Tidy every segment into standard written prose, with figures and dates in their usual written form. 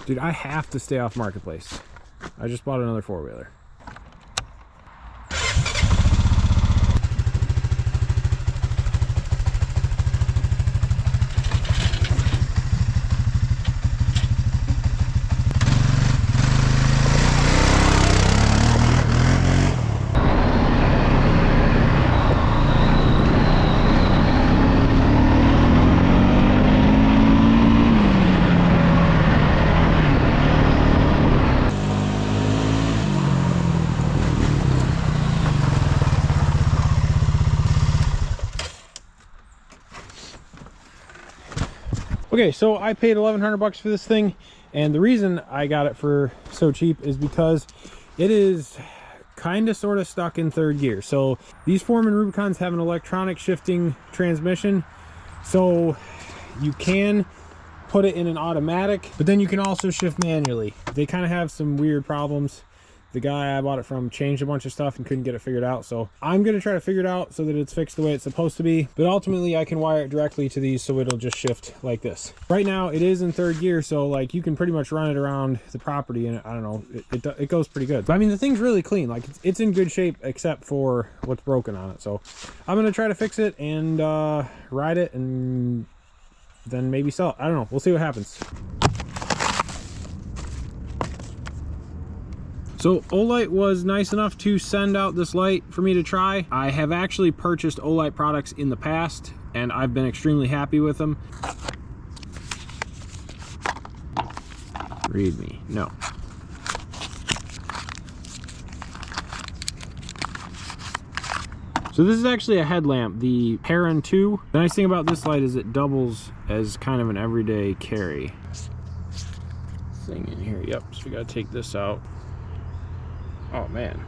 Dude, I have to stay off Marketplace. I just bought another four-wheeler. Okay, so I paid 1,100 bucks for this thing, and the reason I got it for so cheap is because it is kind of sort of stuck in third gear. So these Foreman Rubicons have an electronic shifting transmission, so you can put it in an automatic, but then you can also shift manually. They kind of have some weird problems. The guy I bought it from changed a bunch of stuff and couldn't get it figured out, so I'm gonna try to figure it out so that it's fixed the way it's supposed to be. But ultimately I can wire it directly to these so it'll just shift like this. Right now it is in third gear, so like you can pretty much run it around the property, and I don't know, it goes pretty good. But I mean, the thing's really clean. Like it's in good shape except for what's broken on it. So I'm gonna try to fix it and ride it and then maybe sell it. I don't know, we'll see what happens. So Olight was nice enough to send out this light for me to try. I have actually purchased Olight products in the past, and I've been extremely happy with them. Read me, no. So this is actually a headlamp, the Heron 2. The nice thing about this light is it doubles as kind of an everyday carry. Thing in here, yep, so we gotta take this out. Oh man,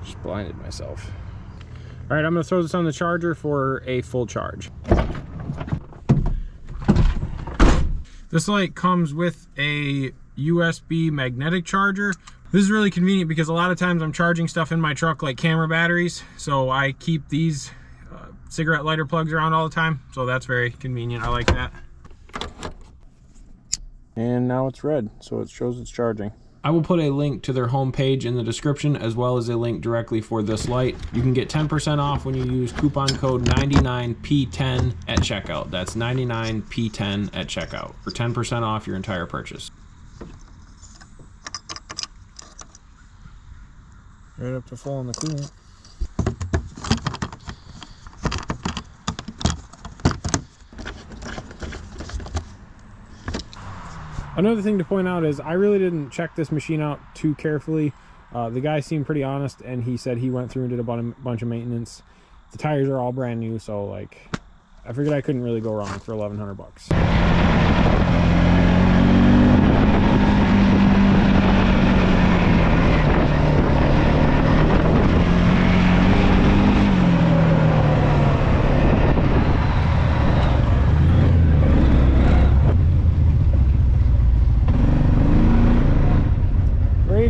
just blinded myself. All right, I'm gonna throw this on the charger for a full charge. This light comes with a USB magnetic charger. This is really convenient because a lot of times I'm charging stuff in my truck like camera batteries, so I keep these cigarette lighter plugs around all the time, so that's very convenient. I like that. And now it's red, so it shows it's charging. I will put a link to their homepage in the description, as well as a link directly for this light. You can get 10% off when you use coupon code 99P10 at checkout. That's 99P10 at checkout for 10% off your entire purchase. Right up to full on the coolant. Another thing to point out is I really didn't check this machine out too carefully. The guy seemed pretty honest, and he said he went through and did a bunch of maintenance. The tires are all brand new, so like I figured I couldn't really go wrong for 1,100 bucks.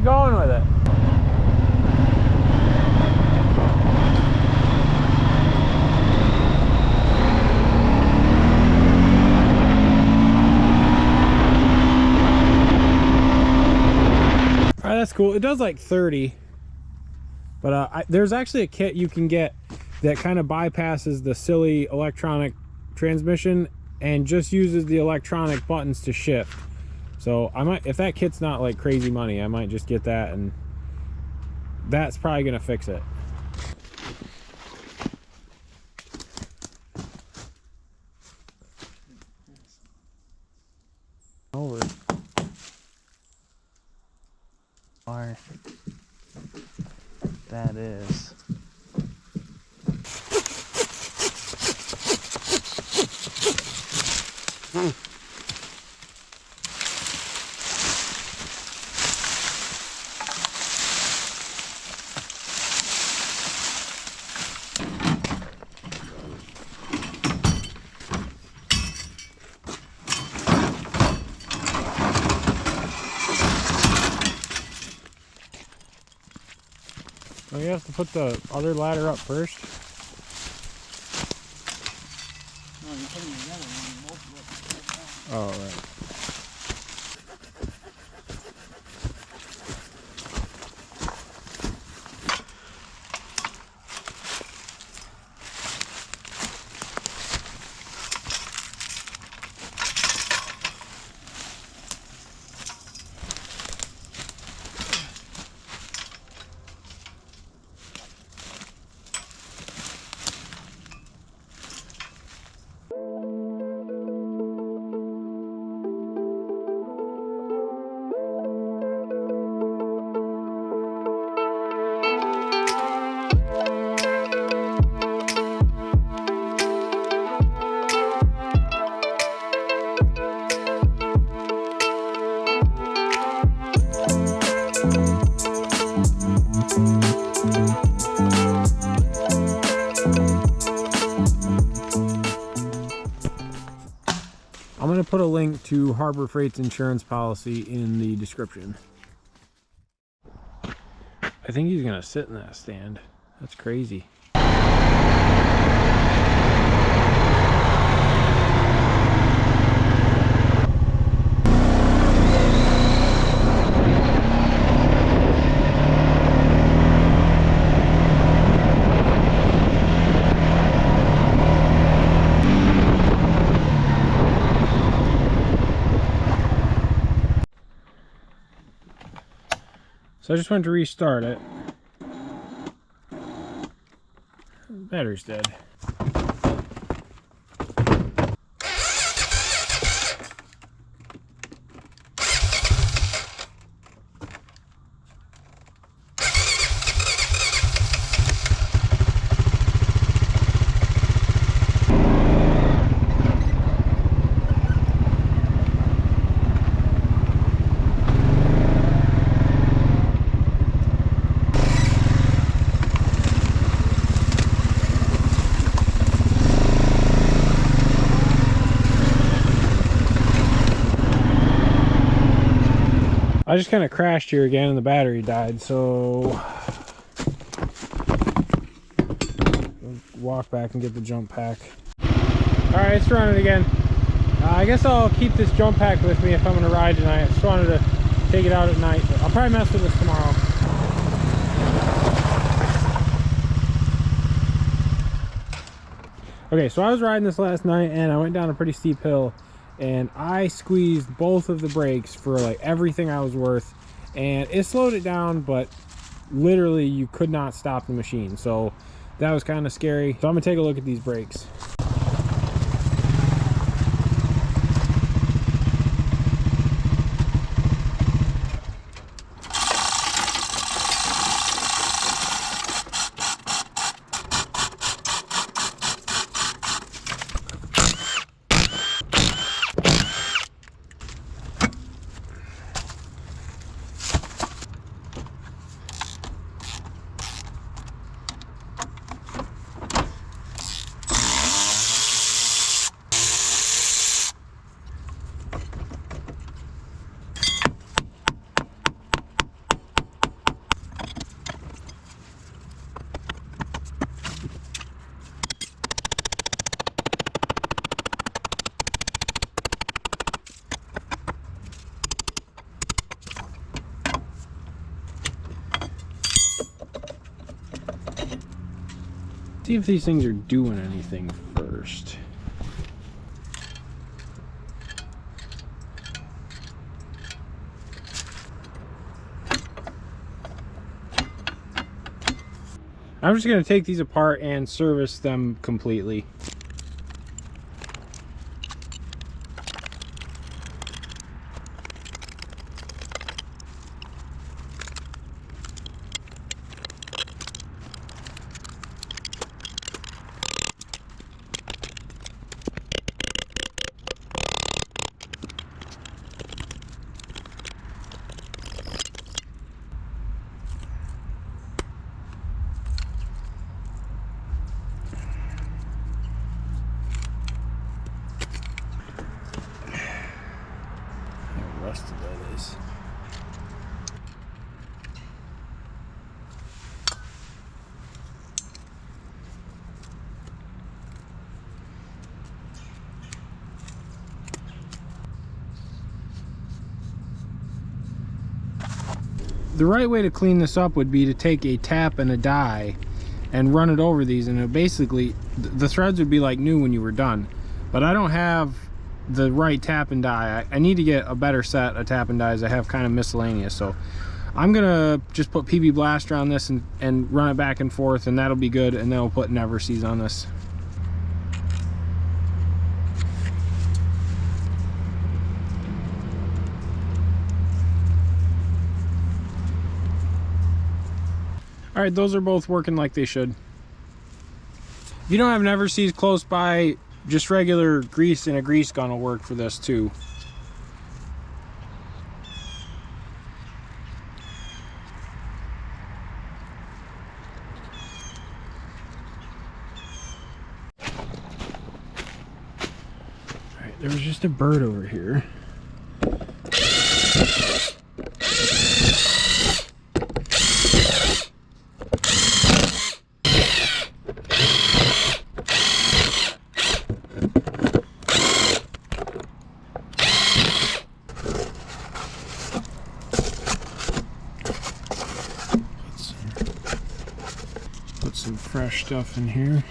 Going with it. All right, that's cool. It does like 30, but there's actually a kit you can get that kind of bypasses the silly electronic transmission and just uses the electronic buttons to shift. So I might, if that kit's not like crazy money, I might just get that, and that's probably gonna fix it. Over. Or that is. Oh, you have to put the other ladder up first. No, you're putting the other one. Oh, I'm going to put a link to Harbor Freight's insurance policy in the description. I think he's going to sit in that stand. That's crazy. So I just went to restart it. Battery's dead. I just kind of crashed here again and the battery died, so walk back and get the jump pack. Alright, it's running again. I guess I'll keep this jump pack with me if I'm going to ride tonight. I just wanted to take it out at night, but I'll probably mess with this tomorrow. Okay, so I was riding this last night and I went down a pretty steep hill and I squeezed both of the brakes for like everything I was worth, and it slowed it down, but literally you could not stop the machine, so that was kind of scary. So I'm gonna take a look at these brakes. See if these things are doing anything first. I'm just going to take these apart and service them completely. Rusted that is. The right way to clean this up would be to take a tap and a die and run it over these, and it basically the threads would be like new when you were done. But I don't have the right tap and die. I need to get a better set of tap and dies. I have kind of miscellaneous, so I'm gonna just put PB Blaster on this and run it back and forth, and that'll be good, and then we'll put Never Seas on this. All right, those are both working like they should. If you don't have an Everseas close by, just regular grease and a grease gun will work for this too. All right, there was just a bird over here. Put some fresh stuff in here.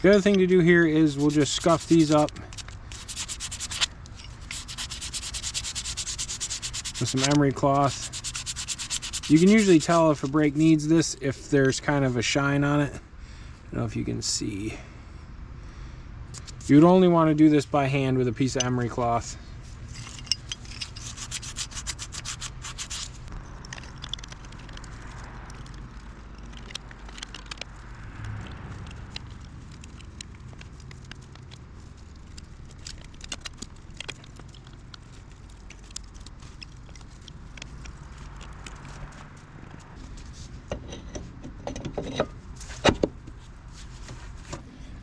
The other thing to do here is we'll just scuff these up with some emery cloth. You can usually tell if a brake needs this if there's kind of a shine on it. I don't know if you can see. You would only want to do this by hand with a piece of emery cloth.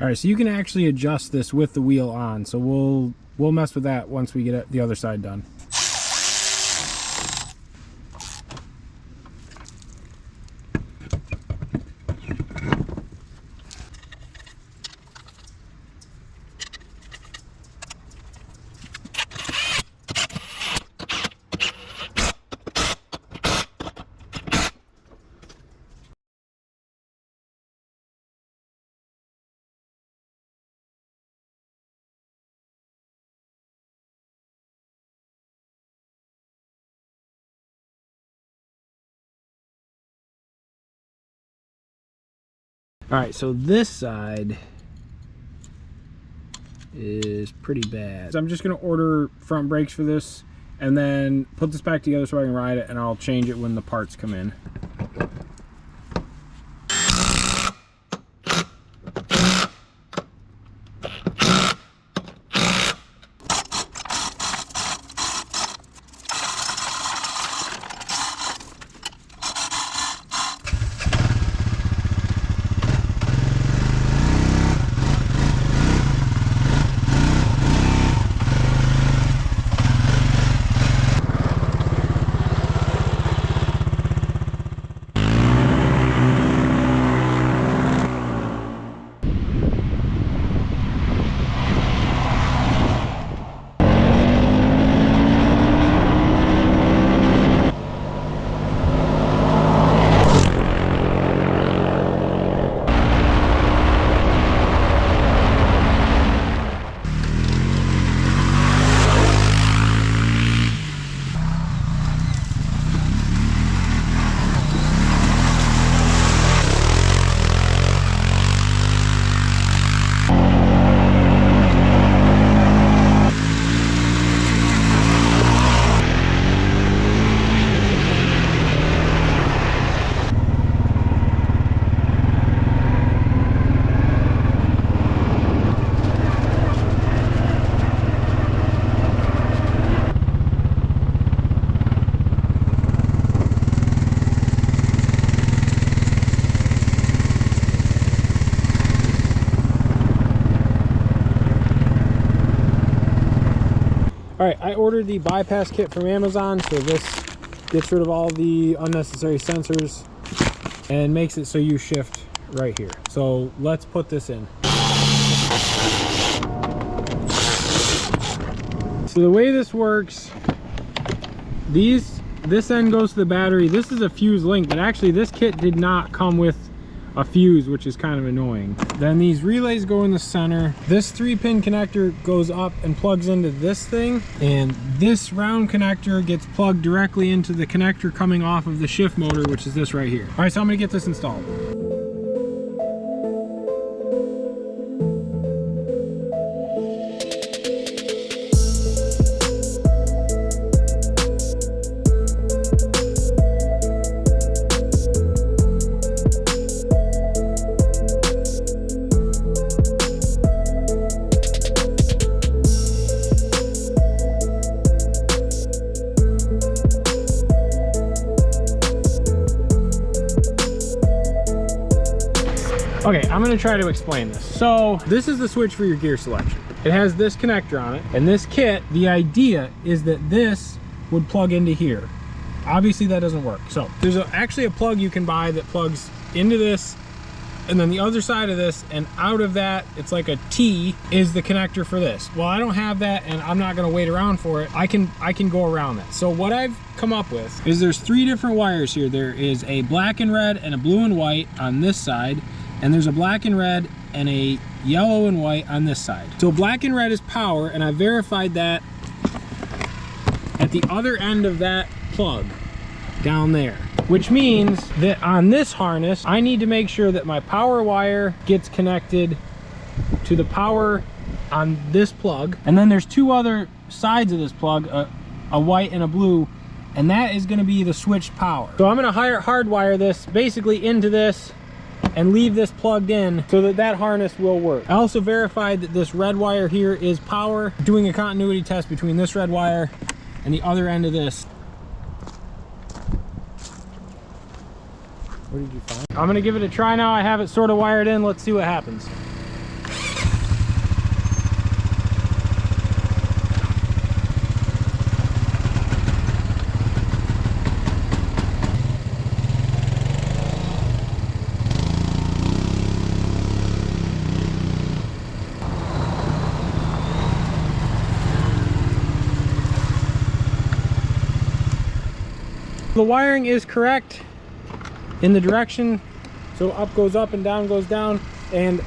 All right, so you can actually adjust this with the wheel on. So we'll mess with that once we get the other side done. All right, so this side is pretty bad. So I'm just gonna order front brakes for this and then put this back together so I can ride it, and I'll change it when the parts come in. All right, I ordered the bypass kit from Amazon, so this gets rid of all the unnecessary sensors and makes it so you shift right here. So let's put this in. So the way this works, this end goes to the battery. This is a fuse link, but actually this kit did not come with a fuse, which is kind of annoying. Then these relays go in the center. This 3-pin connector goes up and plugs into this thing, and this round connector gets plugged directly into the connector coming off of the shift motor, which is this right here. All right, so I'm gonna get this installed. Okay, I'm gonna try to explain this. So this is the switch for your gear selection. It has this connector on it, and this kit, the idea is that this would plug into here. Obviously that doesn't work. So there's actually a plug you can buy that plugs into this, and then the other side of this, and out of that, it's like a T, is the connector for this. Well, I don't have that, and I'm not gonna wait around for it. I can go around that. So what I've come up with is there's 3 different wires here. There is a black and red and a blue and white on this side, and there's a black and red and a yellow and white on this side. So black and red is power, and I verified that at the other end of that plug down there, which means that on this harness I need to make sure that my power wire gets connected to the power on this plug, and then there's 2 other sides of this plug, a white and a blue, and that is going to be the switched power. So I'm going to hardwire this basically into this and leave this plugged in so that that harness will work. I also verified that this red wire here is power, doing a continuity test between this red wire and the other end of this. What did you find? I'm gonna give it a try now. I have it sort of wired in. Let's see what happens. The wiring is correct in the direction, so up goes up and down goes down, and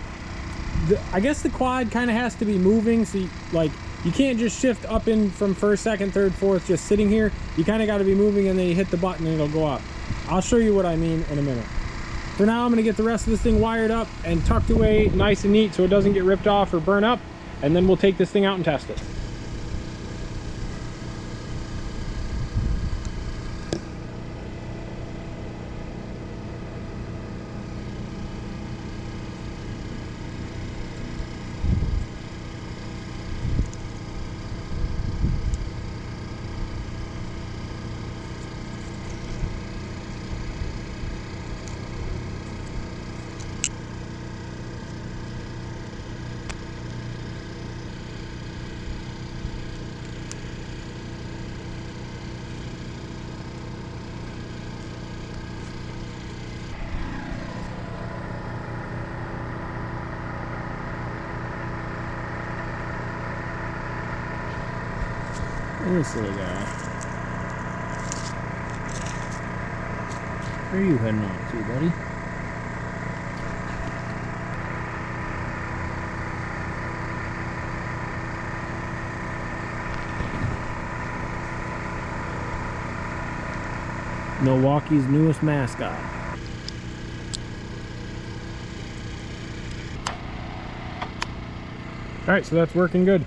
I guess the quad kind of has to be moving, so you can't just shift up in from first, second, third, fourth just sitting here. You kind of got to be moving, and then you hit the button and it'll go up. I'll show you what I mean in a minute. For now, I'm going to get the rest of this thing wired up and tucked away nice and neat so it doesn't get ripped off or burn up, and then we'll take this thing out and test it. This little guy. Where are you heading on to, buddy? Milwaukee's newest mascot. Alright, so that's working good.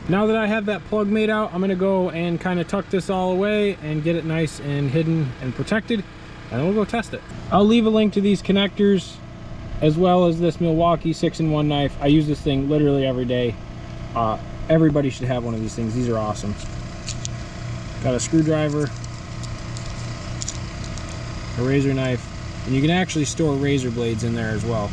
Now that I have that plug made out, I'm going to go and kind of tuck this all away and get it nice and hidden and protected, and we'll go test it. I'll leave a link to these connectors as well as this Milwaukee 6-in-1 knife. I use this thing literally every day. Everybody should have one of these things. These are awesome. Got a screwdriver, a razor knife, and you can actually store razor blades in there as well.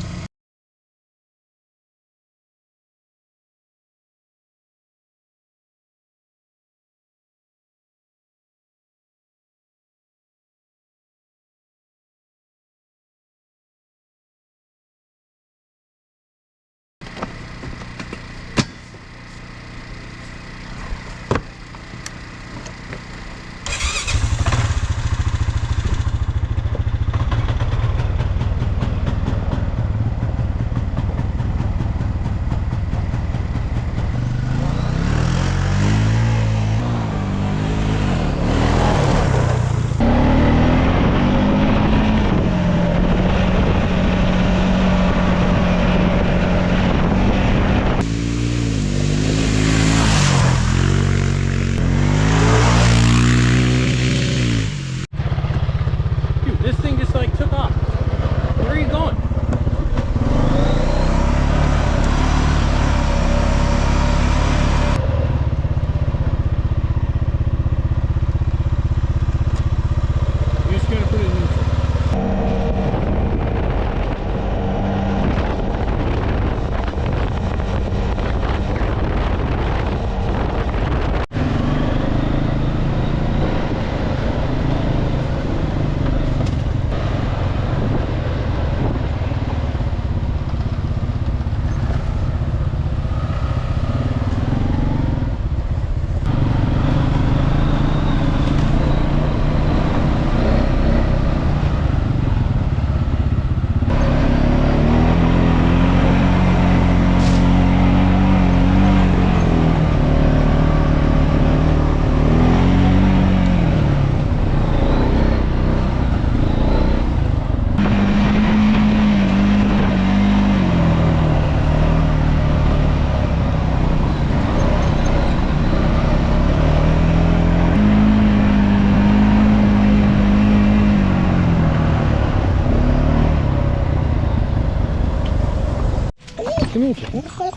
Hi, Jackie. Hi,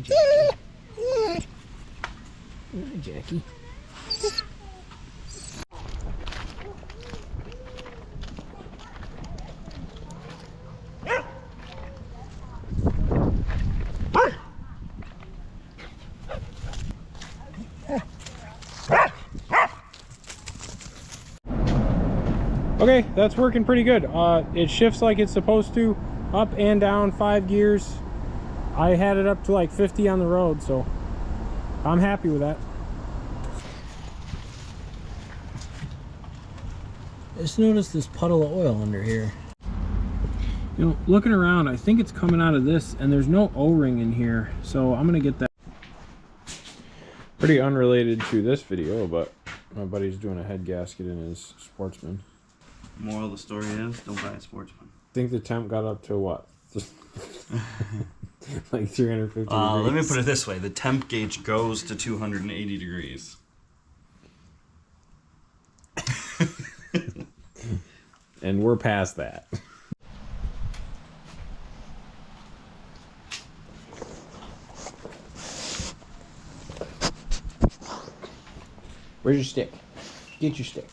Jackie. Hi, Jackie. Okay, that's working pretty good. It shifts like it's supposed to, up and down 5 gears. I had it up to like 50 on the road, so I'm happy with that. I just noticed this puddle of oil under here. You know, looking around, I think it's coming out of this, and there's no O-ring in here, so I'm gonna get that. Pretty unrelated to this video, but my buddy's doing a head gasket in his Sportsman. Moral of the story is, don't buy a Sportsman. I think the temp got up to what? Like 350 degrees. Let me put it this way. The temp gauge goes to 280 degrees. And we're past that. Where's your stick? Get your stick.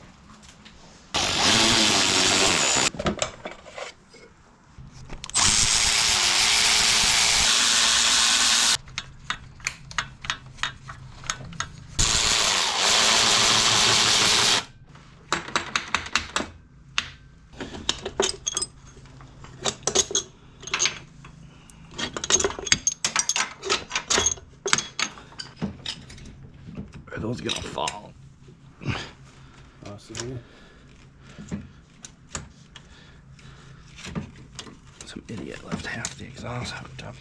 Are those gonna fall? Possibly. Some idiot left half the exhaust hooked up.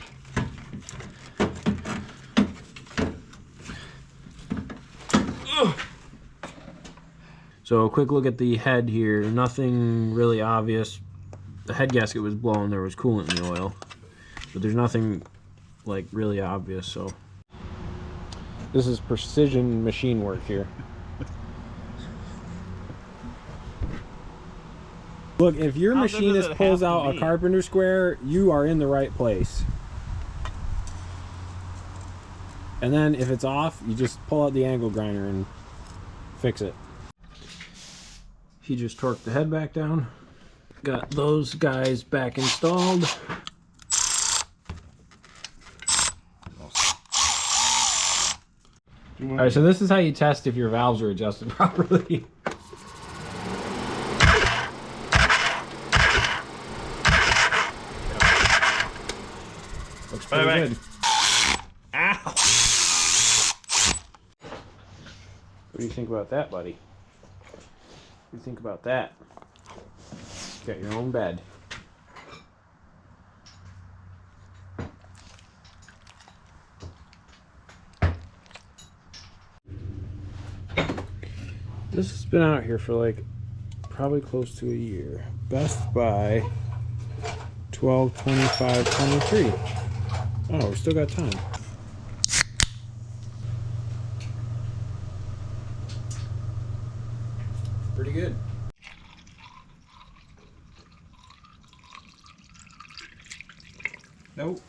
So a quick look at the head here. Nothing really obvious. The head gasket was blown. There was coolant in the oil, but there's nothing like really obvious. So this is precision machine work here. Look, if your machinist pulls out a carpenter square, you are in the right place. And then if it's off, you just pull out the angle grinder and fix it. He just torqued the head back down. Got those guys back installed. Alright, so this is how you test if your valves are adjusted properly. Looks pretty good. Ow! What do you think about that, buddy? What do you think about that? You got your own bed. This has been out here for like probably close to a year. Best Buy 12/25/23. Oh, we still got time. Pretty good. Nope.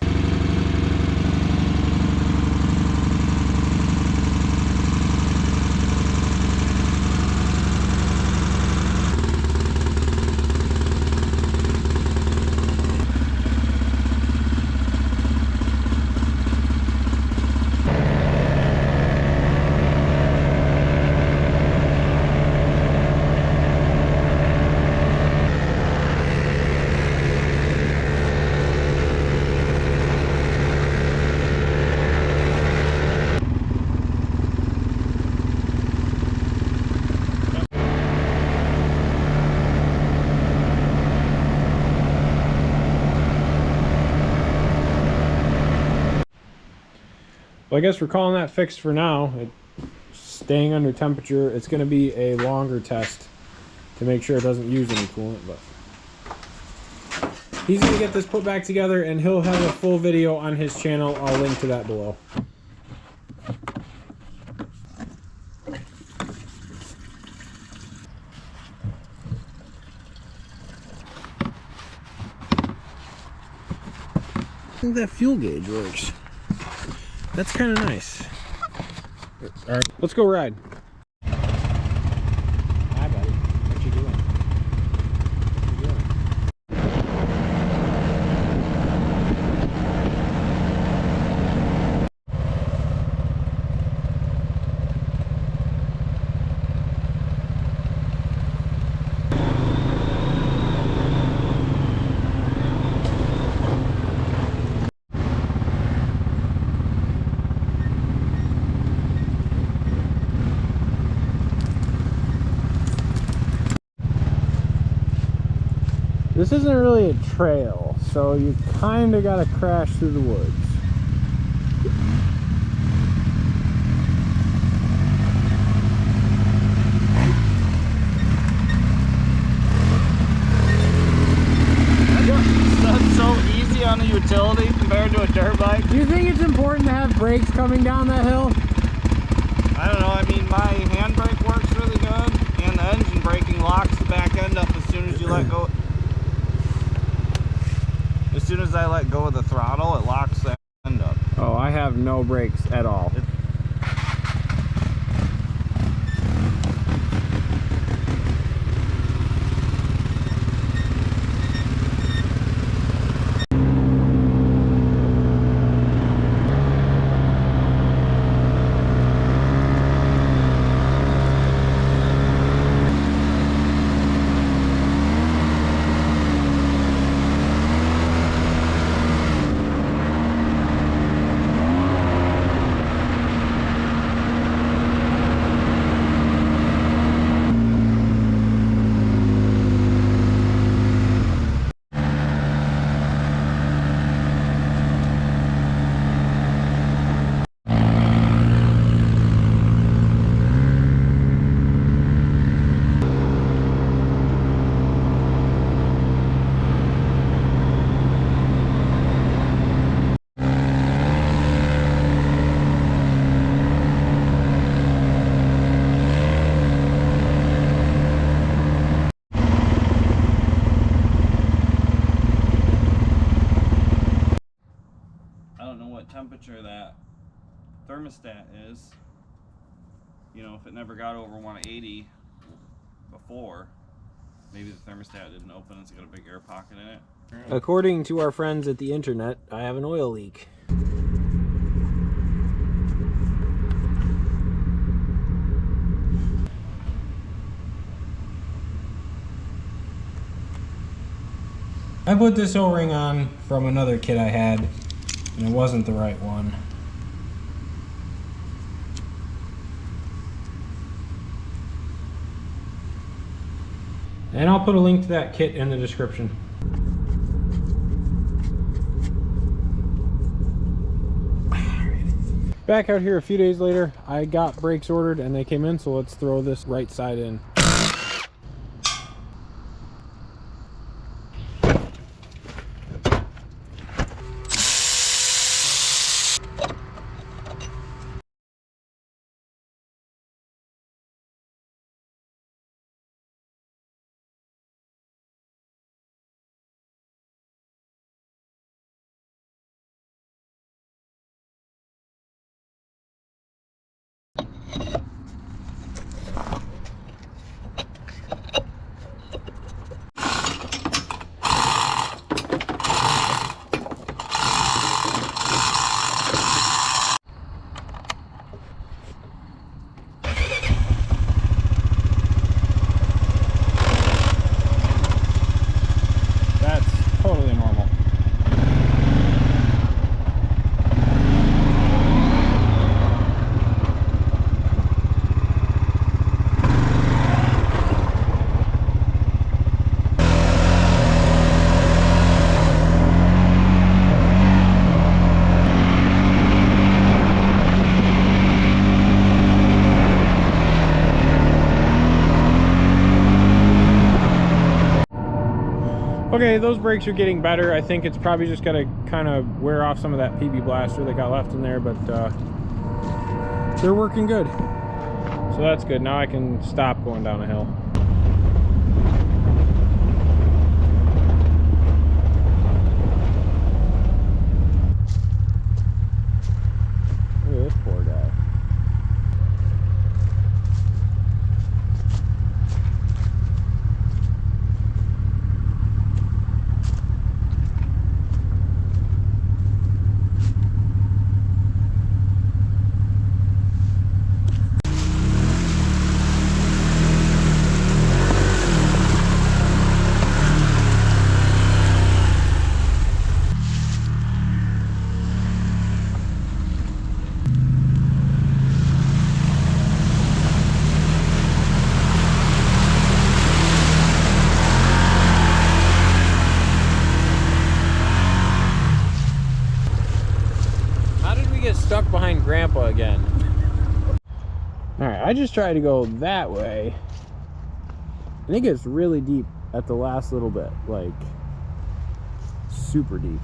Well, I guess we're calling that fixed for now. It's staying under temperature. It's going to be a longer test to make sure it doesn't use any coolant, but he's going to get this put back together and he'll have a full video on his channel. I'll link to that below. think that fuel gauge works. That's kind of nice. All right, let's go ride. Hi, buddy. What you doing? What you doing? This isn't really a trail, so you kind of got to crash through the woods. That's so easy on a utility compared to a dirt bike. Do you think it's important to have brakes coming down that hill? I don't know, I mean, my handbrake works really good, and the engine braking locks the back end up as soon as you let go. As soon as I let go of the throttle, it locks the end up. Oh, I have no brakes at all. Temperature that thermostat is, you know, if it never got over 180 before, maybe the thermostat didn't open, it's got a big air pocket in it. According to our friends at the internet, I have an oil leak. I put this O-ring on from another kit I had, and it wasn't the right one. And I'll put a link to that kit in the description. Back out here a few days later, I got brakes ordered and they came in, so let's throw this right side in. Okay, those brakes are getting better. I think it's probably just got to kind of wear off some of that PB blaster that got left in there, but they're working good. So that's good. Now I can stop going down a hill. this poor guy. Stuck behind Grandpa again. Alright, I just tried to go that way, and it gets really deep at the last little bit, like super deep.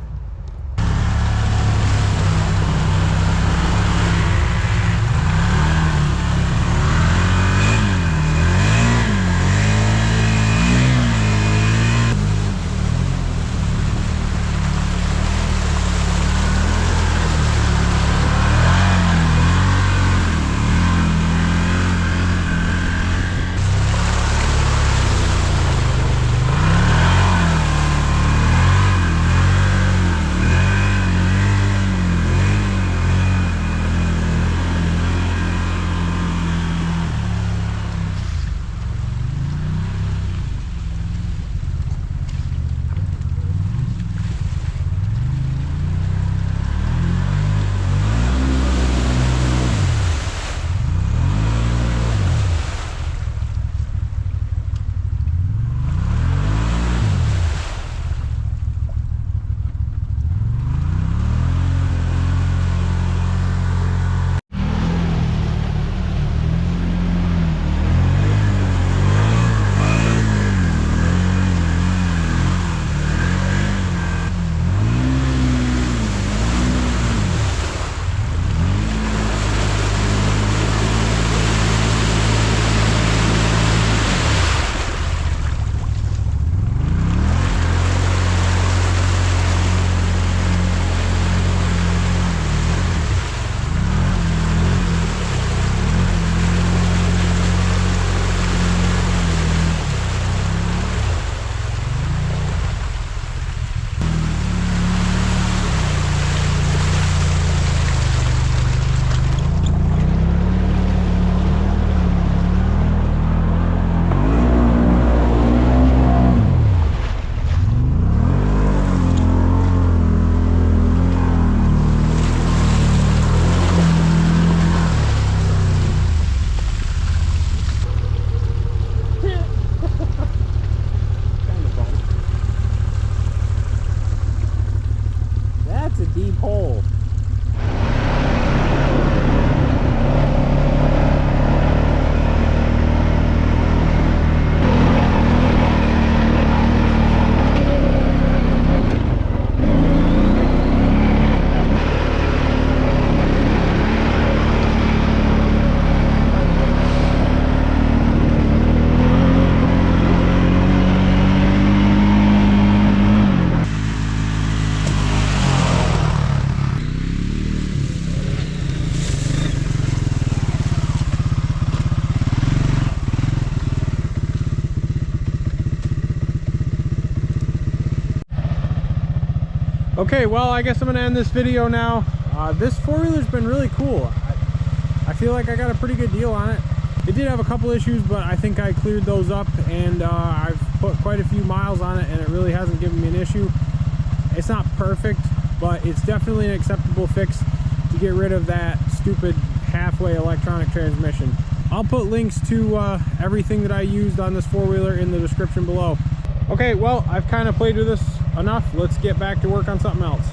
Okay, well, I guess I'm gonna end this video now. This four-wheeler's been really cool. I feel like I got a pretty good deal on it. It did have a couple issues, but I think I cleared those up, and I've put quite a few miles on it, and it really hasn't given me an issue. It's not perfect, but it's definitely an acceptable fix to get rid of that stupid halfway electronic transmission. I'll put links to everything that I used on this four-wheeler in the description below. Okay, well, I've kind of played with this enough. Let's get back to work on something else.